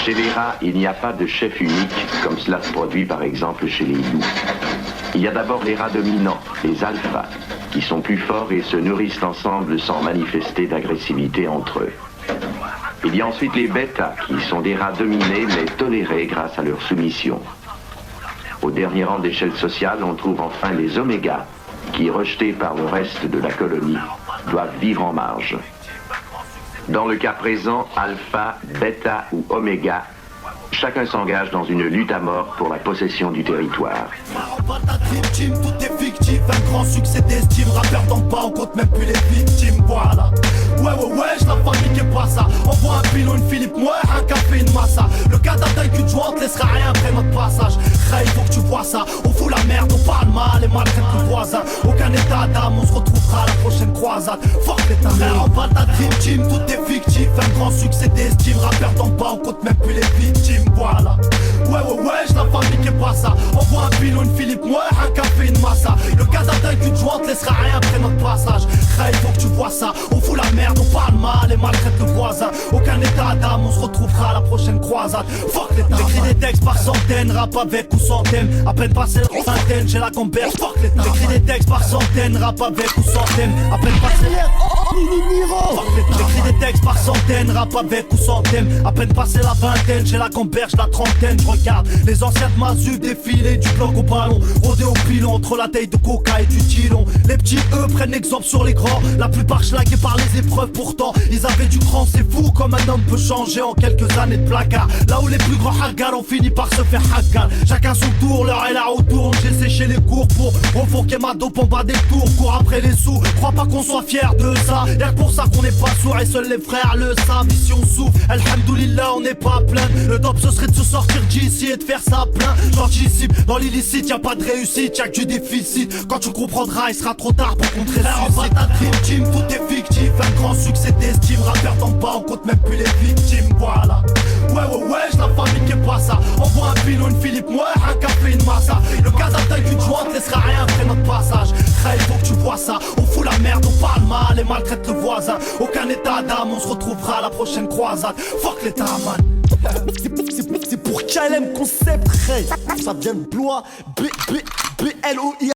Chez les rats, il n'y a pas de chef unique, comme cela se produit par exemple chez les loups. Il y a d'abord les rats dominants, les alphas, qui sont plus forts et se nourrissent ensemble sans manifester d'agressivité entre eux. Il y a ensuite les bêtas, qui sont des rats dominés mais tolérés grâce à leur soumission. Au dernier rang d'échelle sociale, on trouve enfin les omégas, qui, rejetés par le reste de la colonie, doivent vivre en marge. Dans le cas présent, alpha, bêta ou oméga, chacun s'engage dans une lutte à mort pour la possession du territoire. Tout est fictif, un grand succès d'estime. Rappeur dans le bas, on compte même plus les victimes, voilà. Ouais, la famille qui est pas ça. On voit un pilon, une Philippe, moi, un café, une massa. Le gars d'un cul de joint te laissera rien après notre passage. Il faut que tu vois ça, on fout la merde, on parle mal et maltraite le voisin. Aucun état d'âme, on se retrouvera à la prochaine croisade. Fuck l'état d'âme, on va ta dream team, tout est fictif. Un grand succès d'estime, rappeur dans le bas, on compte même plus les victimes, voilà. Ouais, la famille qui est pas ça. On voit un pilon, une Philippe, moi, un café, une massa. Le gars d'un cul de joint te laissera rien après notre passage. Il faut que tu vois ça, on fout la merde, on parle mal et maltraite le voisin. Aucun état d'âme, on se retrouvera à la prochaine croisade. Fuck l'état. J'écris des textes par centaines, rap avec ou sans thème. À peine passé la vingtaine, j'ai la gamberge. Fuck l'état. J'écris des textes par centaines, rap avec ou sans thème. À peine passé J'écris des textes par centaines, rap avec ou sans thème. À peine passé la vingtaine, j'ai la gamberge, la trentaine. Je regarde les anciens de Mazu défiler du bloc au ballon. Rôder au pilon entre la taille de coca et du tilon. Les petits eux prennent exemple sur les grands. La plupart schlagués par les épreuves, pourtant ils avaient du cran. C'est fou comme un homme peut changer en quelques années de placard. Là où les plus grands haggars ont fini par se faire haggard. Chacun son tour, l'heure est là autour. J'ai séché les cours pour refourquer ma dope en bas des tours. Cours après les sous, crois pas qu'on soit fier de ça. Y'a que pour ça qu'on n'est pas sourd et seuls les frères le savent. Ici on souffre, alhamdoulilah on n'est pas plein. Le top ce serait de se sortir d'ici et de faire ça plein. J'anticipe, dans l'illicite y'a pas de réussite, y'a que du déficit. Quand tu comprendras il sera trop tard pour contrer ça. On va ta dream team, tout est fictif. Un grand succès d'estime, rappeur dans le bas, on compte même plus les victimes, voilà. Ouais, la famille qui est pas ça. On voit un pilon, une Philippe, moi, un café, une massa. Le gars d'un taille cul de joint te laissera rien après notre passage. Il faut que tu vois ça, on fout la merde, on parle mal et maltraite le voisin. Aucun état d'âme, on se retrouvera à la prochaine croisade. Fuck l'état, man. C'est pour KLM Concept, Ray. Ça vient de Blois, B-L-O-I